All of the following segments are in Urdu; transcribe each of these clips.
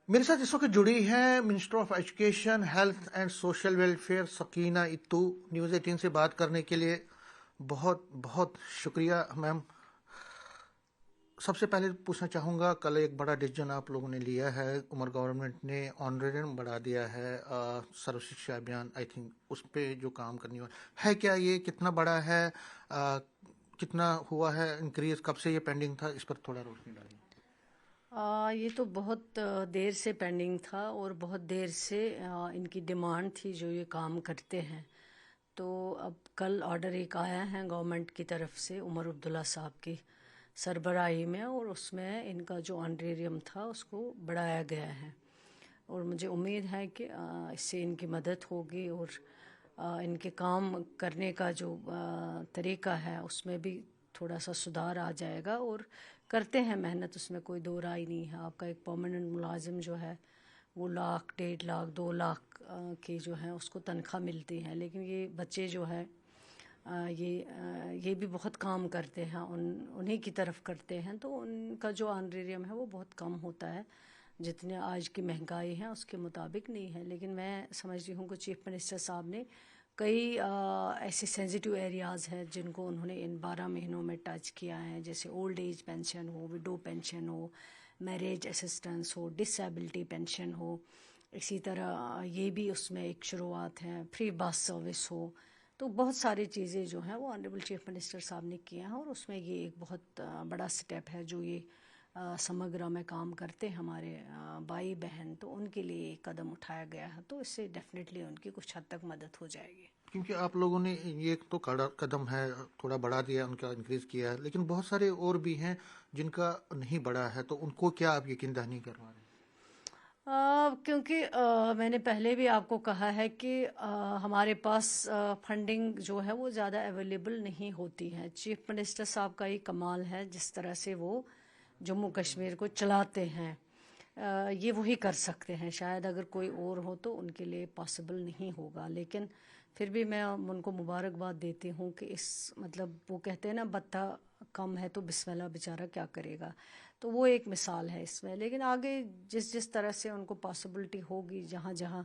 میرے ساتھ اس وقت جڑی ہیں minister of education health and social welfare Sakina اتو نیوز 18 سے بات کرنے کے لیے بہت بہت شکریہ میم. سب سے پہلے پوچھنا چاہوں گا، کل ایک بڑا ڈیسیجن آپ لوگوں نے لیا ہے، عمر گورنمنٹ نے آنریریم بڑھا دیا ہے سرو شکشا ابھیان، آئی تھنک اس پہ جو کام کرنی ہے کیا یہ کتنا بڑا ہے، کتنا ہوا ہے انکریز، کب سے یہ پینڈنگ تھا، اس پر تھوڑا روشنی ڈالیں. یہ تو بہت دیر سے پینڈنگ تھا اور بہت دیر سے ان کی ڈیمانڈ تھی جو یہ کام کرتے ہیں. تو اب کل آرڈر ایک آیا ہے گورنمنٹ کی طرف سے عمر عبداللہ صاحب کی سربراہی میں، اور اس میں ان کا جو آنریریم تھا اس کو بڑھایا گیا ہے. اور مجھے امید ہے کہ اس سے ان کی مدد ہوگی اور ان کے کام کرنے کا جو طریقہ ہے اس میں بھی تھوڑا سا سدھار آ جائے گا. اور کرتے ہیں محنت، اس میں کوئی دو رائے نہیں ہے. آپ کا ایک پرماننٹ ملازم جو ہے وہ 1,00,000 1,50,000 2,00,000 کی جو ہے اس کو تنخواہ ملتی ہے، لیکن یہ بچے جو ہے یہ بھی بہت کام کرتے ہیں، انہی کی طرف کرتے ہیں، تو ان کا جو آنریریم ہے وہ بہت کم ہوتا ہے. جتنے آج کی مہنگائی ہے اس کے مطابق نہیں ہے. لیکن میں سمجھتی ہوں کہ چیف منسٹر صاحب نے کئی ایسے سینسیٹیو ایریاز ہیں جن کو انہوں نے ان 12 مہینوں میں ٹچ کیا ہے، جیسے اولڈ ایج پینشن ہو، وڈو پینشن ہو، میریج اسسٹنس ہو، ڈسیبلٹی پینشن ہو. اسی طرح یہ بھی اس میں ایک شروعات ہے، فری بس سروس ہو. تو بہت ساری چیزیں جو ہیں وہ آنریبل چیف منسٹر صاحب نے کیے ہیں، اور اس میں یہ ایک بہت بڑا سٹیپ ہے جو یہ سمگرہ میں کام کرتے ہمارے بھائی بہن، تو ان کے لیے ایک قدم اٹھایا گیا ہے. تو اس سے ڈیفینیٹلی ان کی کچھ حد تک مدد ہو جائے گی. کیونکہ آپ لوگوں نے یہ تو قدم ہے، تھوڑا بڑھا دیا، ان کا انکریز کیا ہے، لیکن بہت سارے اور بھی ہیں جن کا نہیں بڑھا ہے، تو ان کو کیا آپ یقین دہانی کروا رہے ہیں؟ کیونکہ میں نے پہلے بھی آپ کو کہا ہے کہ ہمارے پاس فنڈنگ جو ہے وہ زیادہ اویلیبل نہیں ہوتی ہے. چیف منسٹر صاحب کا یہ کمال ہے جس طرح سے وہ جموں کشمیر کو چلاتے ہیں، یہ وہی کر سکتے ہیں. شاید اگر کوئی اور ہو تو ان کے لیے پاسبل نہیں ہوگا، لیکن پھر بھی میں ان کو مبارکباد دیتی ہوں کہ اس مطلب وہ کہتے ہیں نا بتہ کم ہے تو بسم اللہ بیچارہ کیا کرے گا، تو وہ ایک مثال ہے اس میں. لیکن آگے جس طرح سے ان کو پاسبلٹی ہوگی، جہاں جہاں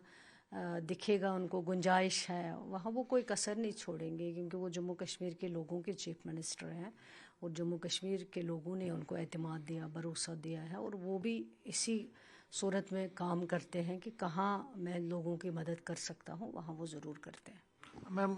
دکھے گا ان کو گنجائش ہے، وہاں وہ کوئی کسر نہیں چھوڑیں گے، کیونکہ وہ جموں کشمیر کے لوگوں کے چیف منسٹر ہیں اور جموں کشمیر کے لوگوں نے ان کو اعتماد دیا، بھروسہ دیا ہے، اور وہ بھی اسی صورت میں کام کرتے ہیں کہ کہاں میں لوگوں کی مدد کر سکتا ہوں وہاں وہ ضرور کرتے ہیں. میم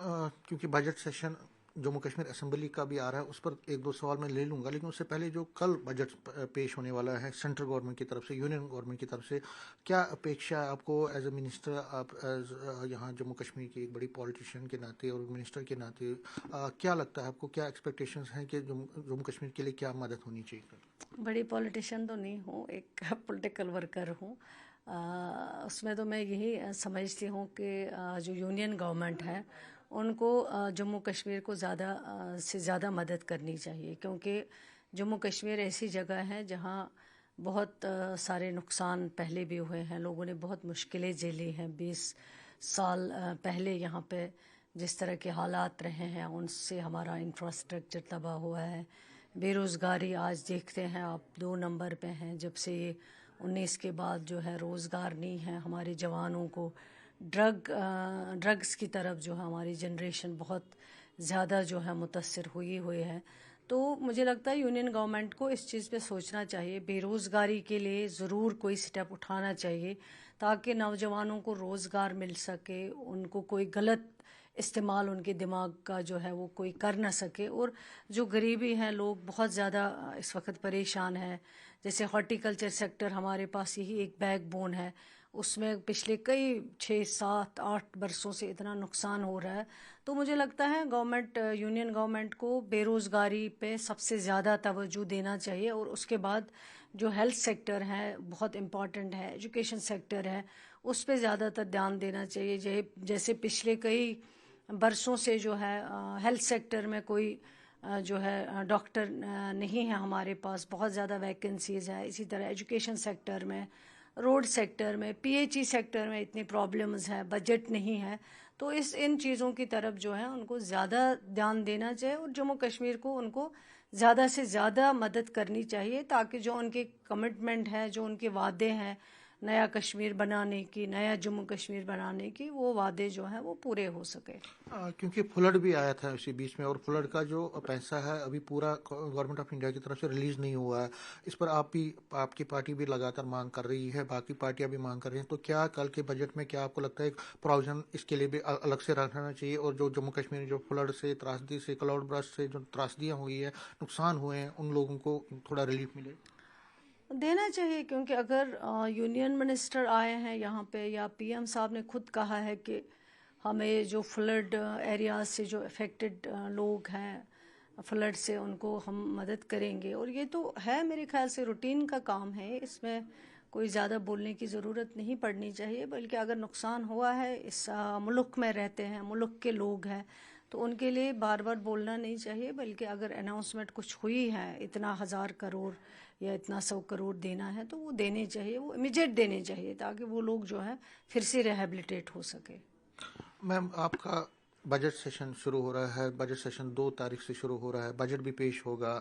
کیونکہ budget session Jammu Kashmir assembly کا بھی آ رہا ہے، اس پر ایک دو سوال میں لے لوں گا، لیکن اس سے پہلے جو کل بجٹ پیش ہونے والا ہے سینٹرل گورنمنٹ کی طرف سے، یونین گورنمنٹ کی طرف سے، کیا اپیکشا ہے آپ کو ایز اے منسٹر، آپ ایز یہاں جموں کشمیر کی ایک بڑی پولیٹیشین کے ناطے اور منسٹر کے ناطے کیا لگتا ہے آپ کو، کیا ایکسپیکٹیشنز ہیں کہ جموں کشمیر کے لیے کیا مدد ہونی چاہیے؟ بڑی پولیٹیشین تو نہیں ہوں، ایک پولیٹیکل ورکر ہوں. اس میں تو میں یہی سمجھتی ہوں کہ جو یونین گورنمنٹ ہے ان کو جموں کشمیر کو زیادہ سے زیادہ مدد کرنی چاہیے، کیونکہ جموں کشمیر ایسی جگہ ہے جہاں بہت سارے نقصان پہلے بھی ہوئے ہیں، لوگوں نے بہت مشکلیں جھیلی ہیں. 20 سال پہلے یہاں پہ جس طرح کے حالات رہے ہیں ان سے ہمارا انفراسٹرکچر تباہ ہوا ہے. بے روزگاری آج دیکھتے ہیں آپ 2 نمبر پہ ہیں، جب سے یہ 19 کے بعد جو ہے روزگار نہیں ہے. ہمارے جوانوں کو ڈرگس کی طرف جو ہے ہماری جنریشن بہت زیادہ جو ہے متاثر ہوئی ہے. تو مجھے لگتا ہے یونین گورنمنٹ کو اس چیز پہ سوچنا چاہیے، بے روزگاری کے لیے ضرور کوئی سٹیپ اٹھانا چاہیے تاکہ نوجوانوں کو روزگار مل سکے، ان کو کوئی غلط استعمال ان کے دماغ کا جو ہے وہ کوئی کر نہ سکے. اور جو غریبی ہیں لوگ بہت زیادہ اس وقت پریشان ہیں، جیسے ہارٹی کلچر سیکٹر ہمارے پاس یہی ایک بیک بون ہے، اس میں پچھلے کئی 6 7 8 برسوں سے اتنا نقصان ہو رہا ہے. تو مجھے لگتا ہے گورنمنٹ، یونین گورنمنٹ کو بے روزگاری پہ سب سے زیادہ توجہ دینا چاہیے، اور اس کے بعد جو ہیلتھ سیکٹر ہے بہت امپورٹنٹ ہے، ایجوکیشن سیکٹر ہے، اس پہ زیادہ تر دھیان دینا چاہیے. جیسے پچھلے کئی برسوں سے جو ہے ہیلتھ سیکٹر میں کوئی جو ہے ڈاکٹر نہیں ہے ہمارے پاس، بہت زیادہ ویکنسیز ہیں. اسی طرح ایجوکیشن سیکٹر میں، روڈ سیکٹر میں، پی ایچ ای سیکٹر میں اتنی پرابلمز ہیں، بجٹ نہیں ہے. تو ان چیزوں کی طرف جو ہے ان کو زیادہ دھیان دینا چاہیے، اور جموں کشمیر کو ان کو زیادہ سے زیادہ مدد کرنی چاہیے تاکہ جو ان کے کمٹمنٹ ہے، جو ان کے وعدے ہیں نیا کشمیر بنانے کی، نیا جموں کشمیر بنانے کی، وہ وعدے جو ہیں وہ پورے ہو سکے. کیونکہ فلڈ بھی آیا تھا اسی بیچ میں، اور فلڈ کا جو پیسہ ہے ابھی پورا گورنمنٹ آف انڈیا کی طرف سے ریلیز نہیں ہوا ہے. اس پر آپ کی پارٹی بھی لگاتار مانگ کر رہی ہے، باقی پارٹیاں بھی مانگ کر رہی ہیں. تو کیا کل کے بجٹ میں کیا آپ کو لگتا ہے ایک پروویژن اس کے لیے بھی الگ سے رکھنا چاہیے، اور جو جموں کشمیر میں جو فلڈ سے، تراسدی سے، کلاؤڈ برسٹ سے جو تراسدیاں ہوئی ہیں، نقصان ہوئے ہیں، ان لوگوں کو تھوڑا ریلیف ملے؟ دینا چاہیے، کیونکہ اگر یونین منسٹر آئے ہیں یہاں پہ، یا پی ایم صاحب نے خود کہا ہے کہ ہمیں جو فلڈ ایریاز سے جو افیکٹڈ لوگ ہیں فلڈ سے، ان کو ہم مدد کریں گے. اور یہ تو ہے میرے خیال سے روٹین کا کام ہے، اس میں کوئی زیادہ بولنے کی ضرورت نہیں پڑنی چاہیے. بلکہ اگر نقصان ہوا ہے، اس ملک میں رہتے ہیں، ملک کے لوگ ہیں، تو ان کے لیے بار بار بولنا نہیں چاہیے. بلکہ اگر اناؤنسمنٹ کچھ ہوئی ہے، اتنا 1000 کروڑ یا اتنا 100 کروڑ دینا ہے، تو وہ دینے چاہیے، وہ امیجیٹ دینے چاہیے، تاکہ وہ لوگ جو ہے پھر سے ریہیبلیٹیٹ ہو سکے. میم، آپ کا بجٹ سیشن شروع ہو رہا ہے، بجٹ سیشن 2 تاریخ سے شروع ہو رہا ہے، بجٹ بھی پیش ہوگا.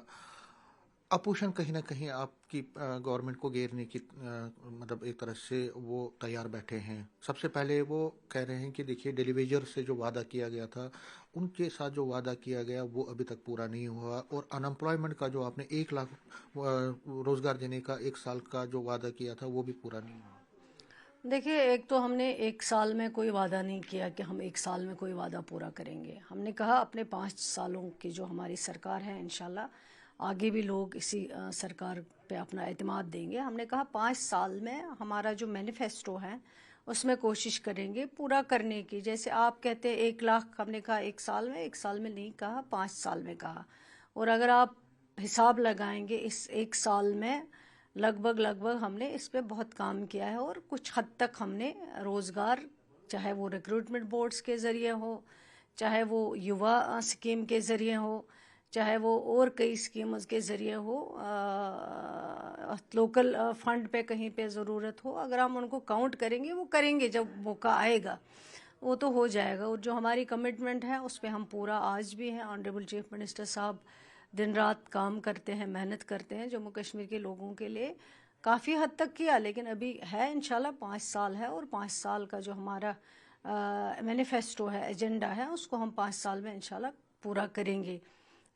اپوزیشن کہیں نہ کہیں آپ کی گورنمنٹ کو گھیرنے کی مطلب ایک طرح سے وہ تیار بیٹھے ہیں. سب سے پہلے وہ کہہ رہے ہیں کہ دیکھیے ڈیلی ویجر سے جو وعدہ کیا گیا تھا، ان کے ساتھ جو وعدہ کیا گیا وہ ابھی تک پورا نہیں ہوا، اور ان امپلائمنٹ کا جو آپ نے 1 لاکھ روزگار دینے کا 1 سال کا جو وعدہ کیا تھا وہ بھی پورا نہیں ہوا. دیکھیے، ایک تو ہم نے 1 سال میں کوئی وعدہ نہیں کیا کہ ہم 1 سال میں کوئی وعدہ پورا کریں گے. ہم نے کہا اپنے 5 سالوں کی جو ہماری سرکار ہے، انشاءاللہ آگے بھی لوگ اسی سرکار پہ اپنا اعتماد دیں گے. ہم نے کہا 5 سال میں ہمارا جو مینیفیسٹو ہے اس میں کوشش کریں گے پورا کرنے کی. جیسے آپ کہتے 1 لاکھ، ہم نے کہا 1 سال میں، 1 سال میں نہیں کہا، 5 سال میں کہا. اور اگر آپ حساب لگائیں گے اس 1 سال میں لگ بھگ ہم نے اس پہ بہت کام کیا ہے. اور کچھ حد تک ہم نے روزگار، چاہے وہ ریکروٹمنٹ بورڈز کے ذریعے ہو، چاہے وہ یووا اسکیم کے ذریعے ہو، چاہے وہ اور کئی اسکیمز کے ذریعے ہو، لوکل فنڈ پہ کہیں پہ ضرورت ہو، اگر ہم ان کو کاؤنٹ کریں گے، وہ کریں گے جب موقع آئے گا، وہ تو ہو جائے گا. اور جو ہماری کمٹمنٹ ہے اس پہ ہم پورا آج بھی ہیں. آنریبل چیف منسٹر صاحب دن رات کام کرتے ہیں، محنت کرتے ہیں جموں کشمیر کے لوگوں کے لیے. کافی حد تک کیا، لیکن ابھی ہے انشاءاللہ 5 سال ہے، اور 5 سال کا جو ہمارا مینیفیسٹو ہے، ایجنڈا ہے، اس کو ہم 5 سال میں انشاءاللہ پورا کریں گے.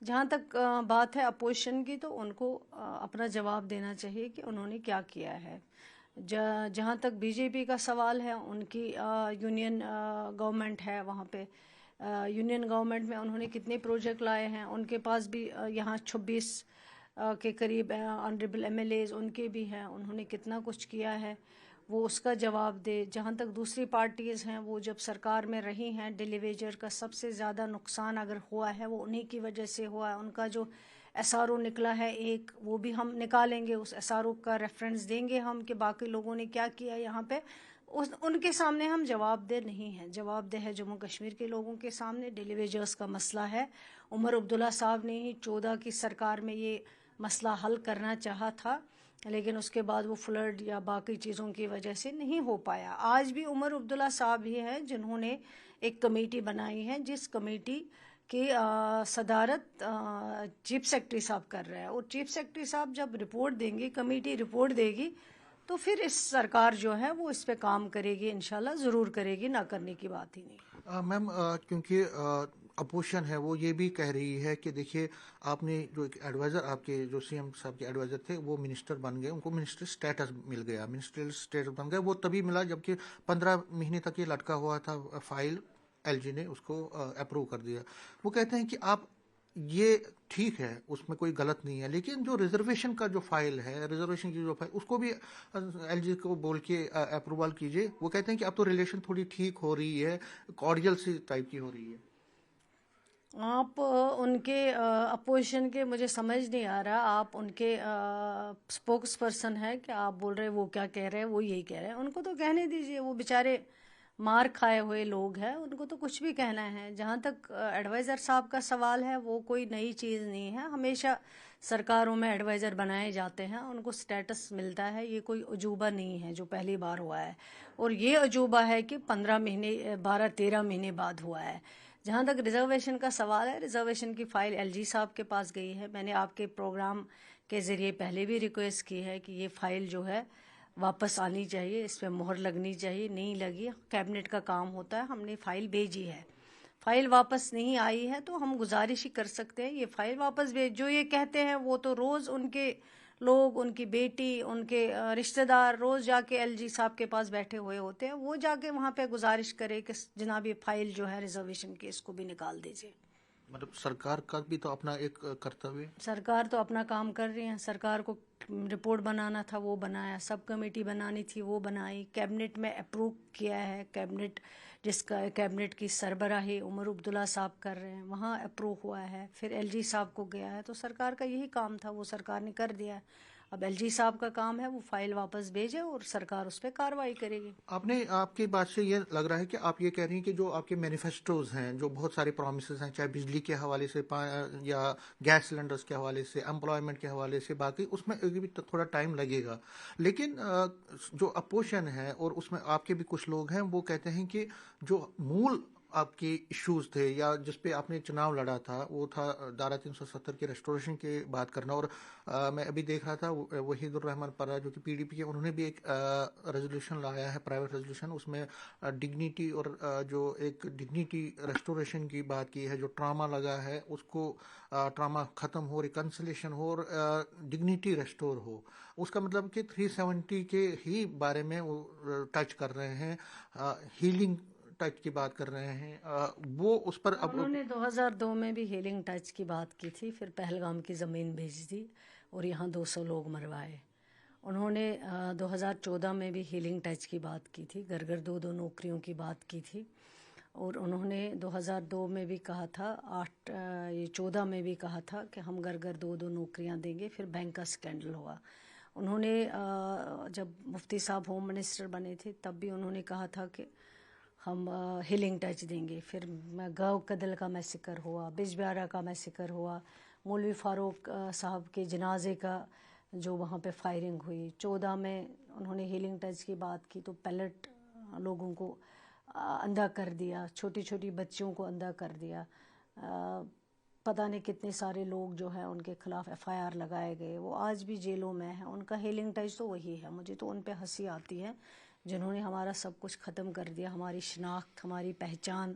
جہاں تک بات ہے اپوزیشن کی، تو ان کو اپنا جواب دینا چاہیے کہ انہوں نے کیا کیا ہے. جہاں تک بی جے پی کا سوال ہے، ان کی یونین گورنمنٹ ہے، وہاں پہ یونین گورنمنٹ میں انہوں نے کتنے پروجیکٹ لائے ہیں، ان کے پاس بھی یہاں 26 کے قریب آنریبل ایم ایل ایز ان کے بھی ہیں، انہوں نے کتنا کچھ کیا ہے، وہ اس کا جواب دے. جہاں تک دوسری پارٹیز ہیں، وہ جب سرکار میں رہی ہیں، ڈیلی ویجر کا سب سے زیادہ نقصان اگر ہوا ہے وہ انہی کی وجہ سے ہوا ہے. ان کا جو ایس آر او نکلا ہے ایک، وہ بھی ہم نکالیں گے، اس ایس آر او کا ریفرنس دیں گے ہم کہ باقی لوگوں نے کیا کیا یہاں پہ. ان کے سامنے ہم جواب دہ نہیں ہیں، جواب دہ ہے جموں کشمیر کے لوگوں کے سامنے. ڈیلی ویجرز کا مسئلہ ہے، عمر عبداللہ صاحب نے ہی 14 کی سرکار میں یہ مسئلہ حل کرنا چاہا تھا، لیکن اس کے بعد وہ فلڈ یا باقی چیزوں کی وجہ سے نہیں ہو پایا. آج بھی عمر عبداللہ صاحب ہی ہیں جنہوں نے ایک کمیٹی بنائی ہے، جس کمیٹی کی صدارت چیف سیکرٹری صاحب کر رہے ہیں. اور چیف سیکرٹری صاحب جب رپورٹ دیں گی، کمیٹی رپورٹ دے گی، تو پھر اس سرکار جو ہے وہ اس پہ کام کرے گی، انشاءاللہ ضرور کرے گی، نہ کرنے کی بات ہی نہیں. میم، کیونکہ اپوزیشن ہے وہ یہ بھی کہہ رہی ہے کہ دیکھیے آپ نے جو ایک ایڈوائزر، آپ کے جو سی ایم صاحب کے ایڈوائزر تھے، وہ منسٹر بن گئے، ان کو منسٹر اسٹیٹس مل گیا، منسٹریل اسٹیٹس بن گئے. وہ تبھی ملا جبکہ 15 مہینے تک یہ لٹکا ہوا تھا فائل، ایل جی نے اس کو اپروو کر دیا. وہ کہتے ہیں کہ آپ یہ ٹھیک ہے، اس میں کوئی غلط نہیں ہے، لیکن جو ریزرویشن کا جو فائل ہے، ریزرویشن کی جو فائل، اس کو بھی ایل جی کو بول کے اپروول کیجیے. وہ کہتے ہیں کہ اب تو ریلیشن تھوڑی ٹھیک ہو رہی ہے، کارڈیل سی ٹائپ کی ہو رہی ہے. آپ ان کے اپوزیشن کے، مجھے سمجھ نہیں آ رہا، آپ ان کے اسپوکس پرسن ہیں کہ آپ بول رہے وہ کیا کہہ رہے ہیں، وہ یہی کہہ رہے ہیں. ان کو تو کہنے دیجئے، وہ بیچارے مار کھائے ہوئے لوگ ہیں، ان کو تو کچھ بھی کہنا ہے. جہاں تک ایڈوائزر صاحب کا سوال ہے، وہ کوئی نئی چیز نہیں ہے، ہمیشہ سرکاروں میں ایڈوائزر بنائے جاتے ہیں، ان کو سٹیٹس ملتا ہے. یہ کوئی عجوبہ نہیں ہے جو پہلی بار ہوا ہے، اور یہ عجوبہ ہے کہ 15 مہینے 12-13 مہینے بعد ہوا ہے. جہاں تک ریزرویشن کا سوال ہے، ریزرویشن کی فائل ایل جی صاحب کے پاس گئی ہے. میں نے آپ کے پروگرام کے ذریعے پہلے بھی ریکویسٹ کی ہے کہ یہ فائل جو ہے واپس آنی چاہیے، اس پہ مہر لگنی چاہیے، نہیں لگی کیبنٹ کا کام ہوتا ہے، ہم نے فائل بھیجی ہے، فائل واپس نہیں آئی ہے تو ہم گزارش ہی کر سکتے ہیں یہ فائل واپس بھیج. جو یہ کہتے ہیں وہ تو روز ان کے لوگ، ان کی بیٹی، ان کے رشتہ دار روز جا کے ایل جی صاحب کے پاس بیٹھے ہوئے ہوتے ہیں، وہ جا کے وہاں پہ گزارش کرے کہ جناب یہ فائل جو ہے ریزرویشن کی اس کو بھی نکال دیجیے. مطلب سرکار کا بھی تو اپنا ایک کرتویہ. سرکار تو اپنا کام کر رہی ہیں، سرکار کو رپورٹ بنانا تھا وہ بنایا، سب کمیٹی بنانی تھی وہ بنائی، کیبنٹ میں اپروو کیا ہے، کیبنٹ جس کا کیبنٹ کی سربراہی عمر عبداللہ صاحب کر رہے ہیں وہاں اپروو ہوا ہے، پھر ایل جی صاحب کو گیا ہے، تو سرکار کا یہی کام تھا، وہ سرکار نے کر دیا ہے. اب ایل جی صاحب کا کام ہے وہ فائل واپس بھیجے اور سرکار اس پہ کارروائی کرے گی. آپ کی بات سے یہ لگ رہا ہے کہ آپ یہ کہہ رہی ہیں کہ جو آپ کے مینیفیسٹوز ہیں، جو بہت سارے پرومسز ہیں، چاہے بجلی کے حوالے سے یا گیس سلنڈرز کے حوالے سے، امپلائمنٹ کے حوالے سے، باقی اس میں بھی تھوڑا ٹائم لگے گا، لیکن جو اپوزیشن ہے اور اس میں آپ کے بھی کچھ لوگ ہیں وہ کہتے ہیں کہ جو مول آپ کے ایشوز تھے یا جس پہ آپ نے چناؤ لڑا تھا وہ تھا دارا 370 کے ریسٹوریشن کی بات کرنا. اور میں ابھی دیکھ رہا تھا وحید الرحمان پرا جو کہ پی ڈی پی کے، انہوں نے بھی ایک ریزولوشن لایا ہے، پرائیویٹ ریزولوشن، اس میں ڈگنیٹی اور جو ایک ڈگنیٹی ریسٹوریشن کی بات کی ہے، جو ٹراما لگا ہے اس کو ٹراما ختم ہو، ریکنسلیشن ہو اور ڈگنیٹی ریسٹور ہو. اس کا مطلب کہ 370 کے ہی بارے میں وہ ٹچ کر رہے ہیں، ہیلنگ ٹچ کی بات کر رہے ہیں. وہ اس پر انہوں نے 2002 میں بھی ہیلنگ ٹچ کی بات کی تھی، پھر پہلگام کی زمین بھیجی تھی اور یہاں 200 لوگ مروائے. انہوں نے 2014 میں بھی ہیلنگ ٹچ کی بات کی تھی، گھر گھر 2 نوکریوں کی بات کی تھی، اور انہوں نے 2002 میں بھی کہا تھا، 14 میں بھی کہا تھا کہ ہم گھر گھر 2 نوکریاں دیں گے. پھر بینک کا اسکینڈل ہوا. انہوں نے جب مفتی صاحب ہوم منسٹر بنے تھے تب بھی انہوں نے کہا تھا کہ ہم ہیلنگ ٹچ دیں گے. پھر گاؤں کدل کا میسیکر ہوا، بجبیارہ کا میسیکر ہوا، مولوی فاروق صاحب کے جنازے کا جو وہاں پہ فائرنگ ہوئی. 14 میں انہوں نے ہیلنگ ٹچ کی بات کی تو پیلٹ لوگوں کو اندھا کر دیا، چھوٹی چھوٹی بچیوں کو اندھا کر دیا. پتہ نہیں کتنے سارے لوگ جو ہیں ان کے خلاف ایف آئی آر لگائے گئے، وہ آج بھی جیلوں میں ہیں. ان کا ہیلنگ ٹچ تو وہی ہے. مجھے تو ان پہ ہنسی آتی ہے جنہوں نے ہمارا سب کچھ ختم کر دیا، ہماری شناخت، ہماری پہچان،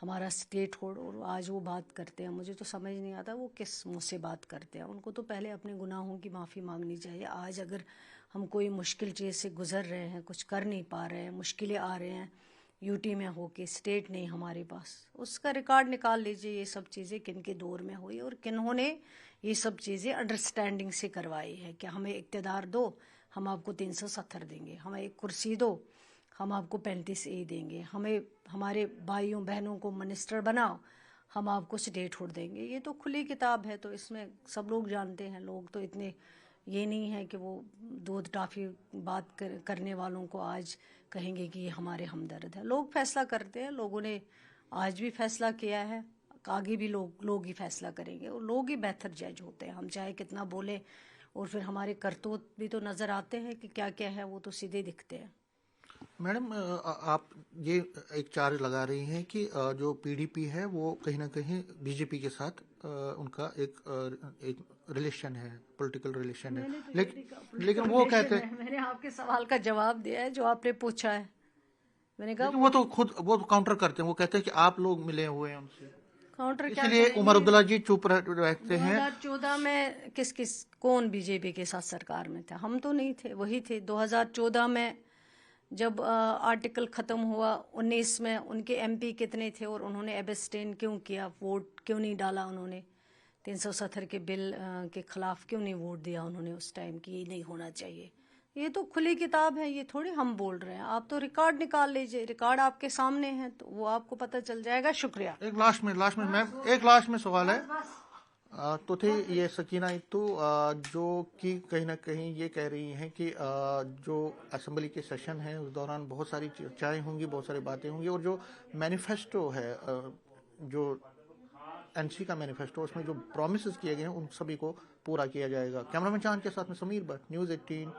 ہمارا اسٹیٹ ہوڈ، اور آج وہ بات کرتے ہیں. مجھے تو سمجھ نہیں آتا وہ کس منہ سے بات کرتے ہیں. ان کو تو پہلے اپنے گناہوں کی معافی مانگنی چاہیے. آج اگر ہم کوئی مشکل چیز سے گزر رہے ہیں، کچھ کر نہیں پا رہے ہیں، مشکلیں آ رہے ہیں، یو ٹی میں ہو کے اسٹیٹ نہیں ہمارے پاس، اس کا ریکارڈ نکال لیجئے، یہ سب چیزیں کن کے دور میں ہوئی اور کنہوں نے یہ سب چیزیں انڈرسٹینڈنگ سے کروائی ہے کہ ہمیں اقتدار دو، ہم آپ کو 370 دیں گے، ہمیں ایک کرسی دو، ہم آپ کو 35A دیں گے، ہمیں ہمارے بھائیوں بہنوں کو منسٹر بناؤ، ہم آپ کو اسٹیٹ ہوڈ دیں گے. یہ تو کھلی کتاب ہے، تو اس میں سب لوگ جانتے ہیں. لوگ تو اتنے یہ نہیں ہے کہ وہ دودھ ٹافی بات کرنے والوں کو آج کہیں گے کہ یہ ہمارے ہمدرد ہے. لوگ فیصلہ کرتے ہیں، لوگوں نے آج بھی فیصلہ کیا ہے، آگے بھی لوگ ہی فیصلہ کریں گے، اور لوگ ہی بہتر جج ہوتے ہیں. ہم چاہے کتنا بولیں، اور پھر ہمارے کرتوت بھی تو نظر آتے ہیں کہ کیا کیا ہے، وہ تو سیدھے دکھتے ہیں. میڈم آپ یہ ایک چارج لگا رہی ہیں کہ جو پی ڈی پی ہے وہ کہیں نہ کہیں بی جے پی کے ساتھ ان کا ایک ریلیشن ہے، پولیٹیکل ریلیشن ہے، لیکن وہ کہتے ہیں، میں نے آپ کے سوال کا جواب دیا ہے جو آپ نے پوچھا ہے. میں نے کہا لیکن وہ تو کاؤنٹر کرتے ہیں، وہ کہتے ہیں کہ آپ لوگ ملے ہوئے ہیں ان سے، کاؤنٹر اس کیا لیے کریں عمر گے. عبداللہ جی چپ رہتے ہیں. 2014 میں کون بی جے پی کے ساتھ سرکار میں تھا؟ ہم تو نہیں تھے، وہی تھے. 2014 میں جب آرٹیکل ختم ہوا 19 میں، ان کے ایم پی کتنے تھے اور انہوں نے ایبسٹین کیوں کیا، ووٹ کیوں نہیں ڈالا انہوں نے، 370 کے بل کے خلاف کیوں نہیں ووٹ دیا انہوں نے اس ٹائم کی، یہ نہیں ہونا چاہیے. یہ تو کھلی کتاب ہے، یہ تھوڑی ہم بول رہے ہیں. آپ تو ریکارڈ نکال لیجئے، ریکارڈ آپ کے سامنے ہے تو وہ آپ کو پتہ چل جائے گا. شکریہ. ایک لاسٹ میں میم، ایک لاسٹ میں سوال ہے. تو تھے یہ سکینہ اتو جو کہ کہیں نہ کہیں یہ کہہ رہی ہیں کہ جو اسمبلی کے سیشن ہیں اس دوران بہت ساری چرچائیں ہوں گی، بہت ساری باتیں ہوں گی، اور جو مینیفیسٹو ہے، جو این سی کا مینیفیسٹو، اس میں جو پرومسز کیے گئے ہیں ان سبھی کو پورا کیا جائے گا. کیمرہ مین چاند کے ساتھ میں سمیر بٹ، نیوز 18.